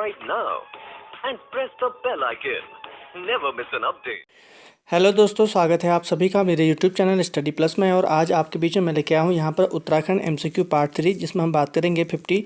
right now and press the bell icon. Never miss an update. Hello दोस्तों, स्वागत है आप सभी का मेरे यूट्यूब चैनल स्टडी प्लस में। और आज आपके बीच में मैं लेके आया हूँ यहाँ पर उत्तराखंड एमसीक्यू पार्ट 3, जिसमें हम बात करेंगे 50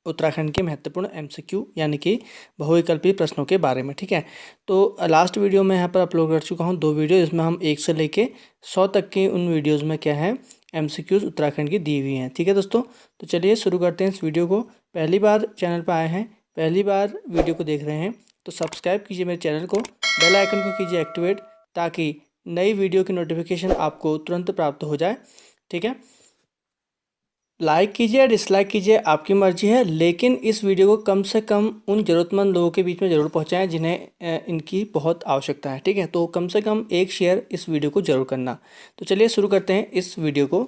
उत्तराखंड के महत्वपूर्ण एमसीक्यू यानी कि बहुविकल्पी प्रश्नों के बारे में। ठीक है, तो लास्ट वीडियो में यहाँ पर अपलोड कर चुका हूँ 2 वीडियो, जिसमें हम 1 से लेके 100 तक की उन वीडियोज़ में क्या है एमसीक्यूज़ उत्तराखंड की दी हुई हैं। ठीक है दोस्तों, तो चलिए शुरू करते हैं इस वीडियो को। पहली बार चैनल पर आए हैं, पहली बार वीडियो को देख रहे हैं तो सब्सक्राइब कीजिए मेरे चैनल को, बेल आइकन को कीजिए एक्टिवेट, ताकि नई वीडियो की नोटिफिकेशन आपको तुरंत प्राप्त हो जाए। ठीक है, लाइक कीजिए या डिसलाइक कीजिए, आपकी मर्जी है, लेकिन इस वीडियो को कम से कम उन ज़रूरतमंद लोगों के बीच में ज़रूर पहुंचाएं जिन्हें इनकी बहुत आवश्यकता है। ठीक है, तो कम से कम एक शेयर इस वीडियो को ज़रूर करना। तो चलिए शुरू करते हैं इस वीडियो को।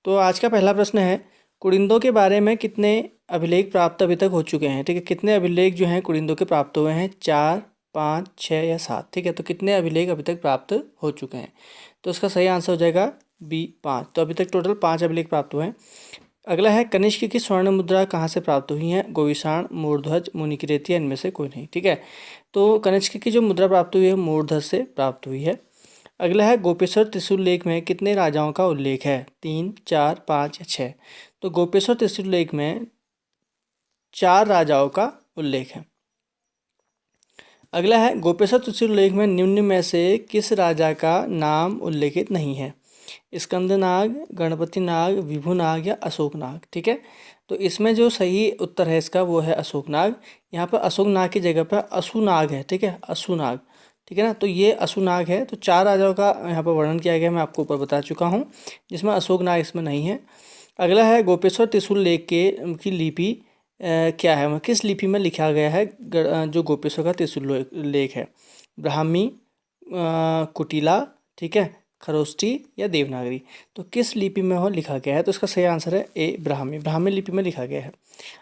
तो आज का पहला प्रश्न है, कुड़िंदों के बारे में कितने अभिलेख प्राप्त अभी तक हो चुके हैं। ठीक है, कितने अभिलेख जो हैं कुड़िंदों के प्राप्त हुए हैं, 4, 5, 6 या 7। ठीक है, तो कितने अभिलेख अभी तक प्राप्त हो चुके हैं, तो इसका सही आंसर हो जाएगा बी 5। तो अभी तक टोटल 5 अभिलेख प्राप्त हुए हैं। अगला है, कनिष्क की स्वर्ण मुद्रा कहाँ से प्राप्त हुई है, गोविषाण, मूर्ध्वज, मुनिकीरेती, इनमें से कोई नहीं। ठीक है, तो कनिष्क की जो मुद्रा प्राप्त हुई है मूर्ध्वज से प्राप्त हुई है। अगला है, गोपेश्वर त्रिशूल लेख में कितने राजाओं का उल्लेख है, 3, 4, 5 या 6। तो गोपेश्वर त्रिशूल लेख में 4 राजाओं का उल्लेख है। अगला है, गोपेश्वर त्रिशूल लेख में निम्न में से किस राजा का नाम उल्लेखित नहीं है, स्कंदनाग, गणपति नाग, विभुनाग या अशोकनाग। ठीक है, तो इसमें जो सही उत्तर है इसका वो है अशोकनाग। यहाँ पर अशोकनाग की जगह पर अशुनाग है। ठीक है, अशुनाग। ठीक है ना, तो ये अशुनाग है। तो 4 राजाओं का यहाँ पर वर्णन किया गया, मैं आपको ऊपर बता चुका हूँ, जिसमें अशोकनाग इसमें नहीं है। अगला है, गोपेश्वर त्रिशूल लेख की लिपि क्या है, किस लिपि में लिखा गया है जो गोपेश्वर का त्रिशूल लेख है, ब्राह्मी, कुटिला, ठीक है, खरोष्टी या देवनागरी। तो किस लिपि में हो लिखा गया है, तो इसका सही आंसर है ए, ब्राह्मी लिपि में लिखा गया है।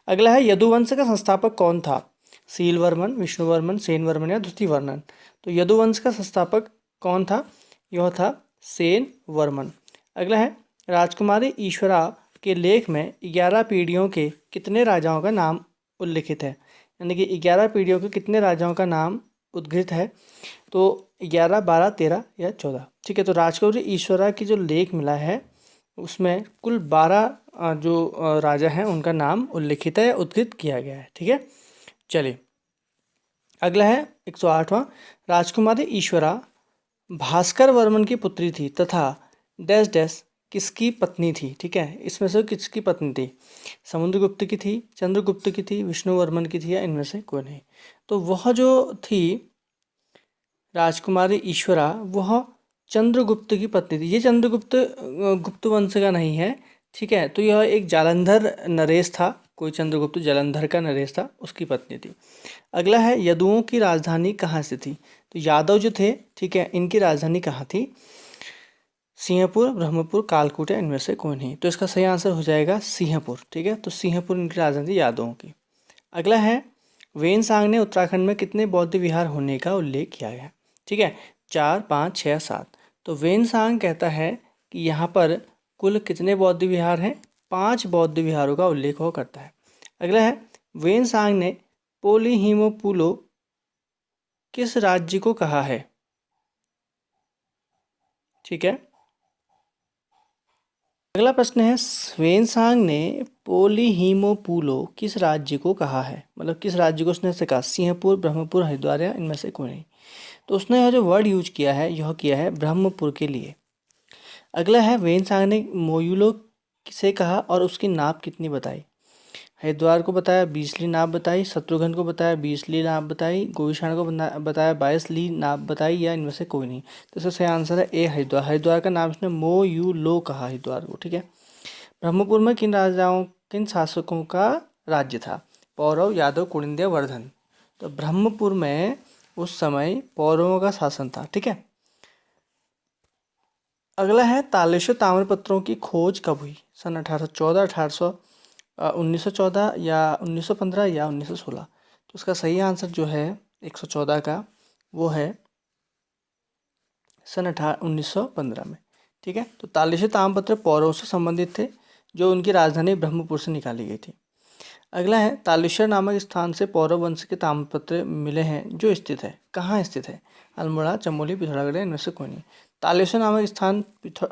अगला है, यदुवंश का संस्थापक कौन था, सीलवर्मन, विष्णुवर्मन, सेनवर्मन या द्वितीयवर्मन। तो यदुवंश का संस्थापक कौन था, यह था सेनवर्मन। अगला है, राजकुमारी ईश्वरा के लेख में 11 पीढ़ियों के कितने राजाओं का नाम उल्लिखित है, यानी कि 11 पीढ़ियों के कितने राजाओं का नाम उद्घृत है, तो 11, 12, 13 या 14। ठीक है, तो राजकुमारी ईश्वरा की जो लेख मिला है उसमें कुल 12 जो राजा हैं उनका नाम उल्लिखित है, उद्घृत किया गया है। ठीक है, चलिए अगला है 108वां, राजकुमारी ईश्वरा भास्कर वर्मन की पुत्री थी तथा डैश डैश किसकी पत्नी थी। ठीक है, इसमें से किसकी पत्नी थी, समुद्रगुप्त की थी, चंद्रगुप्त की थी, विष्णुवर्मन की थी या इनमें से कोई नहीं। तो वह जो थी राजकुमारी ईश्वरा, वह चंद्रगुप्त की पत्नी थी। ये चंद्रगुप्त गुप्त वंश का नहीं है। ठीक है, तो यह एक जालंधर नरेश था, कोई चंद्रगुप्त जालंधर का नरेश था, उसकी पत्नी थी। अगला है, यदुओं की राजधानी कहाँ से थी। तो यादव जो थे, ठीक है, इनकी राजधानी कहाँ थी, सिंहपुर, ब्रह्मपुर, कालकूट या इनमें से कोई नहीं। तो इसका सही आंसर हो जाएगा सिंहपुर। ठीक है, तो सिंहपुर इनकी राजधानी यादवों की। अगला है, वेनसांग ने उत्तराखंड में कितने बौद्ध विहार होने का उल्लेख किया है। ठीक है, 4, 5, 6, 7। तो वेनसांग कहता है कि यहाँ पर कुल कितने बौद्ध विहार हैं, 5 बौद्ध विहारों का उल्लेख हो करता है। अगला है, वेनसांग ने पोलीहिमोपुलो किस राज्य को कहा है। ठीक है, अगला प्रश्न है, वेनसांग ने पोलीहिमोपुलो किस राज्य को कहा है, मतलब किस राज्य को उसने से कहा, सिंहपुर, ब्रह्मपुर, हरिद्वार या इनमें से कोई नहीं। तो उसने यह जो वर्ड यूज किया है यह किया है ब्रह्मपुर के लिए। अगला है, वेनसांग ने मोयूलो से कहा और उसकी नाप कितनी बताई, हरिद्वार को बताया 20 ली नाप बताई, शत्रुघ्न को बताया 20 ली नाप बताई, गोविषाण को बताया 22 ली नाप बताई या इनमें से कोई नहीं। तो इसका सही आंसर है ए, हरिद्वार। हरिद्वार का नाम इसने मो यू लो कहा हरिद्वार को। ठीक है, ब्रह्मपुर में किन शासकों का राज्य था, पौरव, यादव, कुलिंद, वर्धन। तो ब्रह्मपुर में उस समय पौरवों का शासन था। ठीक है, अगला है, तालेश्वर ताम्रपत्रों की खोज कब हुई, सन 1814, 1914 या 1915 या 1916। तो उसका सही आंसर जो है 114 का वो है सन 1915 में। ठीक है, तो तालेश्वर ताम्रपत्र पौरवों से संबंधित थे जो उनकी राजधानी ब्रह्मपुर से निकाली गई थी। अगला है तालेश्वर नामक स्थान से पौरव वंश के ताम्रपत्र मिले हैं जो स्थित है। कहाँ स्थित है? अल्मोड़ा, चमोली, पिथौरागढ़, इनमें से कोई नहीं। तालेश्वर नामक स्थान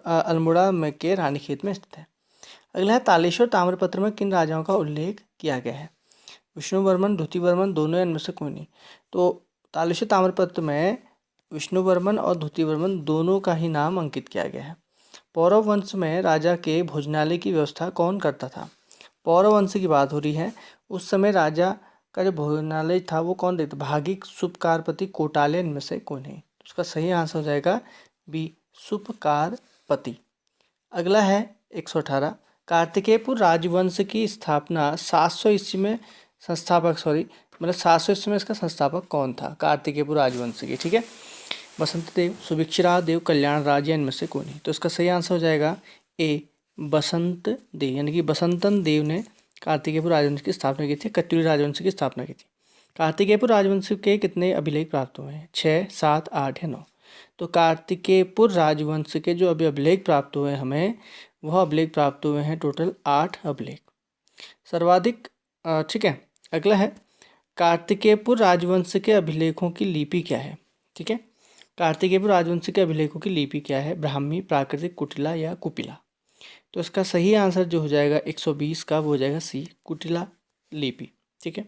अल्मोड़ा में के रानीखेत में स्थित है। अगला है तालेश्वर ताम्रपत्र में किन राजाओं का उल्लेख किया गया है? विष्णुवर्मन, द्रुतिवर्मन, दोनों, इनमें से कोई नहीं। तो तालेश्वर ताम्रपत्र में विष्णुवर्मन और द्रुतिवर्मन दोनों का ही नाम अंकित किया गया है। पौरव वंश में राजा के भोजनालय की व्यवस्था कौन करता था? पौरव वंश की बात हो रही है, उस समय राजा का जो भोजनालय था वो कौन देखता? भागिक, सुपकारपति, कोटालय, इनमें से कोई नहीं। उसका सही आंसर हो जाएगा बी, सुपकारपति। अगला है 118, कार्तिकेयपुर राजवंश की स्थापना 700 ईस्वी में संस्थापक 700 ईस्वी में इसका संस्थापक कौन था? कार्तिकेयपुर राजवंश की, ठीक है। बसंत देव, सुभिक्षराज देव, कल्याण राज, या इनमें से कोई नहीं। तो इसका सही आंसर हो जाएगा ए, बसंत देव, यानी कि बसंतन देव ने कार्तिकेयपुर राजवंश की स्थापना की थी, कत्यूरी राजवंश की स्थापना की थी। कार्तिकेयपुर राजवंश के कितने अभिलेख प्राप्त हुए हैं? 6, 7, 8 या 9। तो कार्तिकेयपुर राजवंश के जो अभी अभिलेख प्राप्त हुए हमें, वह अभिलेख प्राप्त हुए हैं टोटल 8 अभिलेख। सर्वाधिक, ठीक है। अगला है कार्तिकेयपुर राजवंश के अभिलेखों की लिपि क्या है? ठीक है, कार्तिकेयपुर राजवंश के अभिलेखों की लिपि क्या है? ब्राह्मी, प्राकृतिक, कुटिला या कुपिला। तो इसका सही आंसर जो हो जाएगा 120 का, वो हो जाएगा सी, कुटिला लिपि, ठीक है।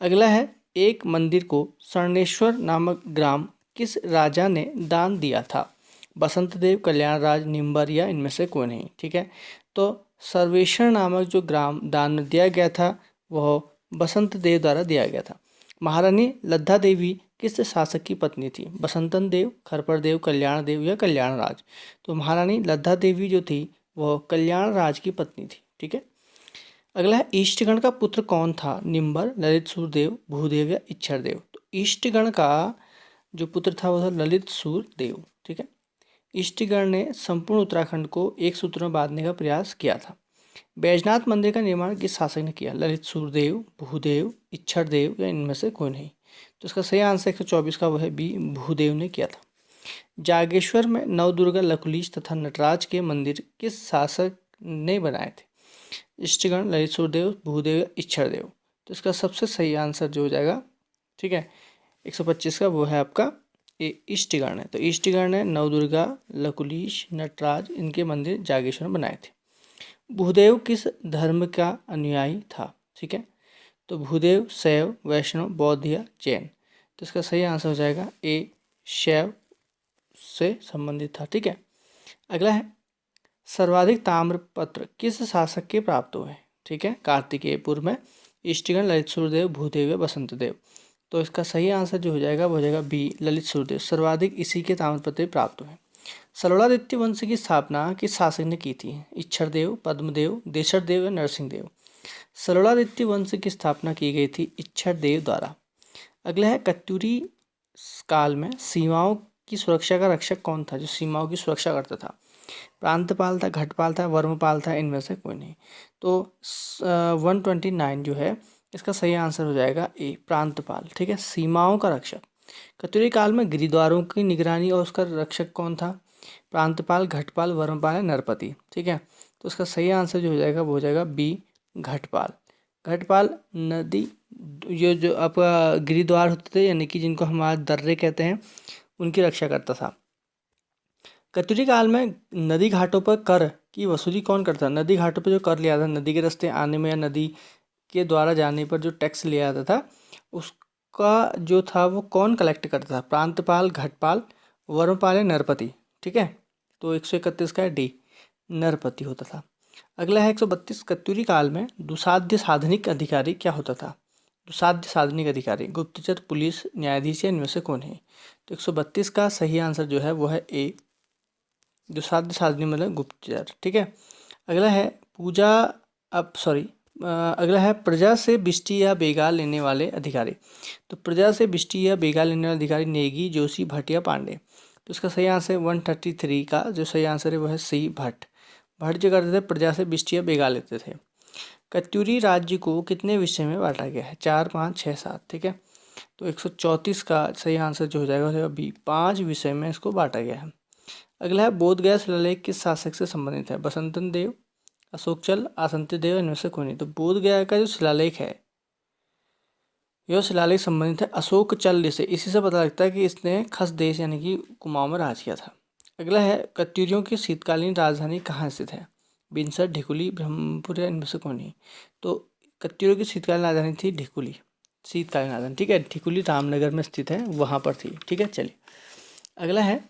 अगला है एक मंदिर को स्वर्णेश्वर नामक ग्राम किस राजा ने दान दिया था? बसंत देव, कल्याण राज, निम्बर, या इनमें से कोई नहीं, ठीक है। तो सर्वेश्वर नामक जो ग्राम दान में दिया गया था वह बसंत देव द्वारा दिया गया था। महारानी लद्दा देवी किस शासक की पत्नी थी? बसंतन देव, खरपर देव, कल्याण देव, या कल्याण राज। तो महारानी लद्दा देवी जो थी वह कल्याण राज की पत्नी थी, ठीक है। अगला है ईष्टगण का पुत्र कौन था? निम्बर, ललित सूरदेव, भूदेव, या इच्छरदेव। तो ईष्टगण का जो पुत्र था वह था ललित सूरदेव, ठीक है। ईष्टगण ने संपूर्ण उत्तराखंड को एक सूत्र में बांधने का प्रयास किया था। बैजनाथ मंदिर का निर्माण किस शासक ने किया? ललित सूरदेव, भूदेव, इच्छरदेव, या इनमें से कोई नहीं। तो इसका सही आंसर 124 का वह है बी, भूदेव ने किया था। जागेश्वर में नवदुर्गा, लकुलीश तथा नटराज के मंदिर किस शासक ने बनाए थे? इष्टगण, ललित सूरदेव, भूदेव, इच्छरदेव। तो इसका सबसे सही आंसर जो हो जाएगा, ठीक है, 125 का, वो है आपका इष्टगण है। तो इष्टगण ने नवदुर्गा, लकुलीश, नटराज, इनके मंदिर जागेश्वर में बनाए थे। भूदेव किस धर्म का अनुयायी था? ठीक है, तो भूदेव शैव, वैष्णव, बौद्ध, या जैन। तो इसका सही आंसर हो जाएगा ए, शैव से संबंधित था, ठीक है। अगला है सर्वाधिक ताम्रपत्र किस शासक के प्राप्त हुए? ठीक है, कार्तिकेयपुर में इष्टगण, ललित सूरदेव, भूदेव, या बसंत देव। तो इसका सही आंसर जो हो जाएगा वो हो जाएगा बी, ललित सूरदेव। सर्वाधिक इसी के ताम्रपत्र प्राप्त हुए। सलोड़ादित्य वंश की स्थापना किस शासक ने की थी? इच्छरदेव, पद्मदेव, देशरदेव, या नरसिंहदेव। सलोड़ादित्य वंश की स्थापना की गई थी इच्छरदेव द्वारा। अगला है कत्यूरी काल में सीमाओं की सुरक्षा का रक्षक कौन था, जो सीमाओं की सुरक्षा करता था? प्रांतपाल था, घटपाल था, वर्मपाल था, इनमें से कोई नहीं। तो 129 जो है इसका सही आंसर हो जाएगा ए, प्रांतपाल, ठीक है, सीमाओं का रक्षक। कत्यूरी काल में गिरिद्वारों की निगरानी और उसका रक्षक कौन था? प्रांतपाल, घटपाल, वर्मपाल, या नरपति, ठीक है। तो उसका सही आंसर जो हो जाएगा वो हो जाएगा बी, घटपाल। घटपाल नदी, जो आपका गिरिद्वार होते थे, यानी कि जिनको हम आज दर्रे कहते हैं, उनकी रक्षा करता था। कत्यूरी काल में नदी घाटों पर कर की वसूली कौन करता? नदी घाटों पर जो कर लिया था, नदी के रास्ते आने में या नदी के द्वारा जाने पर जो टैक्स लिया जाता था, उसका जो था वो कौन कलेक्ट करता था? प्रांतपाल, घटपाल, वर्मपाल, या नरपति, ठीक है। तो 131 का डी, नरपति होता था। अगला है 132, कत्यूरी काल में दुसाध्य साधनिक अधिकारी क्या होता था? दुसाध्य साधनिक अधिकारी गुप्तचर, पुलिस, न्यायाधीश, या इनमें से कौन है? तो 132 का सही आंसर जो है वो है ए, दुसाध्य साधनिक मतलब गुप्तचर, ठीक है। अगला है अगला है प्रजा से बिष्टी या बेगा लेने वाले अधिकारी। तो प्रजा से बिष्टी या बेगा लेने वाले अधिकारी नेगी, जोशी, भट्ट, या पांडे। तो इसका सही आंसर 133 का जो सही आंसर है वो है सी, भट्ट। भट्ट जो करते थे प्रजा से बिष्टी या बेगा लेते थे। कत्यूरी राज्य को कितने विषय में बांटा गया है? 4, 5, 6, 7, ठीक है। तो 134 का सही आंसर जो हो जाएगा बी, 5 विषय में इसको बांटा गया है। अगला है बोधगया शिलालेख किस शासक से संबंधित है? बसंतन देव, अशोक चल, आसंती देव, इनमें से कोई नहीं। तो बोध गया का जो शिलालेख है, यह शिलालेख संबंधित है अशोक चल से। इसी से पता लगता है कि इसने खस देश यानी कि कुमाऊं में राज किया था। अगला है कत्यूरियों की शीतकालीन राजधानी कहाँ स्थित है? बिनसर, ढिकुली, ब्रह्मपुर या इनमें से कौन नहीं? तो कत्यूरियों की शीतकालीन राजधानी थी ढिकुली, शीतकालीन राजधानी, ठीक है। ढिकुली रामनगर में स्थित है, वहाँ पर थी, ठीक है। चलिए अगला है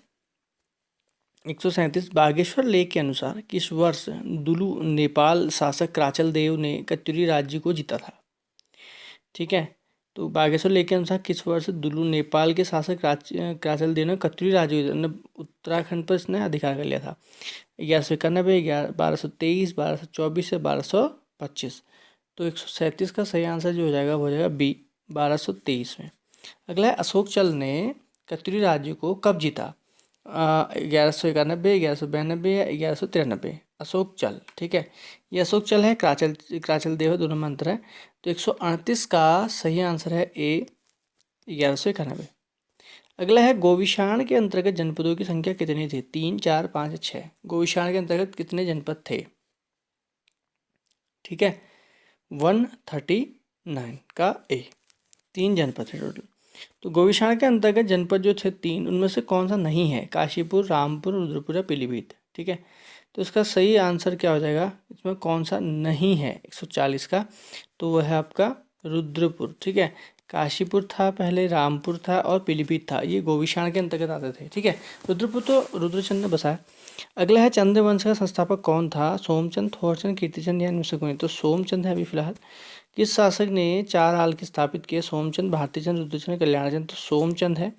137। बागेश्वर लेख के अनुसार किस वर्ष दुलू नेपाल शासक क्राचल देव ने कत्यूरी राज्य को जीता था? ठीक है, तो बागेश्वर लेख के अनुसार किस वर्ष दुलू नेपाल के शासक क्राचल देव ने कत्यूरी राज्य उत्तराखंड पर इसने अधिकार कर लिया था? 1191, 1223, 1224 या 1225। तो 137 का सही आंसर जो हो जाएगा वो हो जाएगा बी, 1223 में। अगला है अशोक चल ने कत्यूरी राज्य को कब जीता? 1191, 1192 या 1193। अशोक चल, ठीक है। ये अशोक चल है, क्राचल देव है, दोनों में अंतर है। तो 138 का सही आंसर है ए, 1191। अगला है गोविशाण के अंतर्गत जनपदों की संख्या कितनी थी? 3, 4, 5, 6। गोविशाण के अंतर्गत कितने जनपद थे? ठीक है, 139 का ए, 3 जनपद थे टोटल। तो गोविशाण के अंतर्गत जनपद जो थे 3, उनमें से कौन सा नहीं है? काशीपुर, रामपुर, रुद्रपुर या पीलीभीत, ठीक है। तो इसका सही आंसर क्या हो जाएगा? इसमें कौन सा नहीं है 140 का? तो वह है आपका रुद्रपुर, ठीक है। काशीपुर था पहले, रामपुर था और पीलीभीत था, ये गोविशाण के अंतर्गत आते थे, ठीक है। रुद्रपुर तो रुद्रचंद ने बसाया। अगला है चंद्रवंश का संस्थापक कौन था? सोमचंद, थोरचंद, कीर्तिचंद या इनमें से कोई? तो सोमचंद है अभी फिलहाल। किस शासक ने 4 आल स्थापित किए? सोमचंद, भारतीचंद, रुद्रचंद, कल्याणचंद। तो सोमचंद है।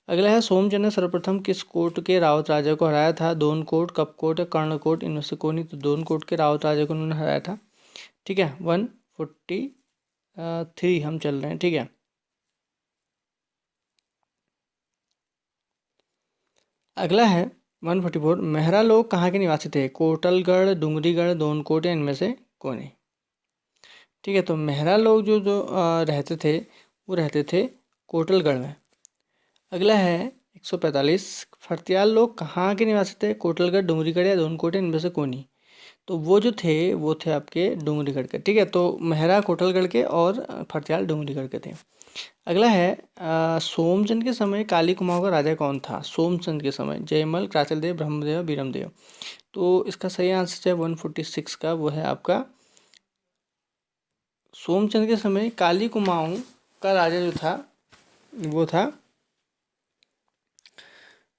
अगला है सोमचंद ने सर्वप्रथम किस कोट के रावत राजा को हराया था? दोनकोट, कपकोट या कर्णकोट, इनमें से कोई नहीं। तो दोनकोट के रावत राजा को उन्होंने हराया था, ठीक है। 143 हम चल रहे हैं, ठीक है। अगला है 144। मेहरा लोग कहाँ के निवासी थे? कोटलगढ़, डुंगरीगढ़, दोनकोट या इनमें से कोई नहीं, ठीक है। तो मेहरा लोग जो जो रहते थे वो रहते थे कोटलगढ़ में। अगला है 145। फर्त्याल लोग कहाँ के निवासी थे? कोटलगढ़, डुंगरीगढ़ या दोनकोट या इनमें से कोई नहीं। तो वो जो थे वो थे आपके डुंगरीगढ़ के, ठीक है। तो मेहरा कोटलगढ़ के और फर्त्याल डुंगरीगढ़ के थे। अगला है सोमचंद के समय काली कुमाऊं का राजा कौन था? सोमचंद के समय जयमल, क्राचल देव, ब्रह्मदेव, बीरमदेव। तो इसका सही आंसर है 146 का, वो है आपका सोमचंद के समय काली कुमाऊं का राजा जो था वो था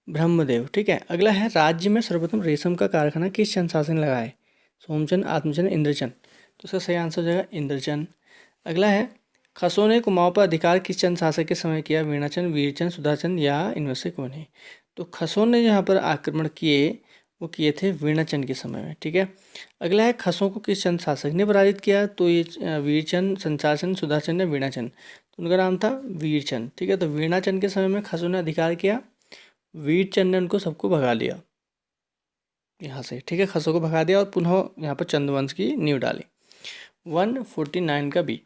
ब्रह्मदेव, ठीक है। अगला है राज्य में सर्वप्रथम रेशम का कारखाना किस चंद शासक ने लगाए? सोमचंद, आत्मचंद, इंद्रचंद। तो इसका सही आंसर हो जाएगा इंद्रचंद। अगला है खसों ने कुमाऊं पर अधिकार किस चंद शासक के समय किया? वीणाचंद, वीरचंद, सुधाचंद या इनमें से कौन है? तो खसों ने यहाँ पर आक्रमण किए वो किए थे वीणाचंद के समय में, ठीक है। अगला है खसों को किस चंद शासक ने पराजित किया? तो ये वीरचंद, संचारचंद, सुधाचंद या वीणाचंद। तो उनका नाम था वीरचंद, ठीक है। तो वीणाचंद के समय में खसों ने अधिकार किया, वीरचंद ने उनको सबको भगा लिया यहाँ से, ठीक है। खसों को भगा दिया और पुनः यहाँ पर चंद्रवंश की नींव डाली। 149 का बी।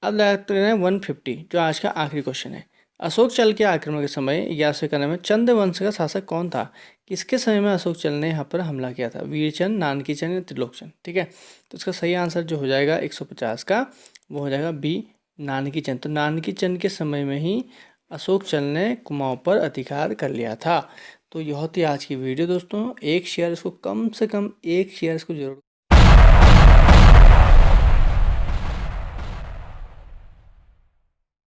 अब लगते हैं 150, जो आज का आखिरी क्वेश्चन है। अशोक चल के आक्रमण के समय 1191 में चंद्रवंश का शासक कौन था? किसके समय में अशोक चल ने यहाँ पर हमला किया था? वीरचंद, नानकीचंद या त्रिलोकचंद, ठीक है। तो इसका सही आंसर जो हो जाएगा 150 का, वो हो जाएगा बी, नानकीचंद। तो नानकीचंद के समय में ही अशोक चल ने कुमाऊं पर अधिकार कर लिया था। तो यह थी आज की वीडियो दोस्तों। एक शेयर इसको कम से कम एक शेयर इसको जरूर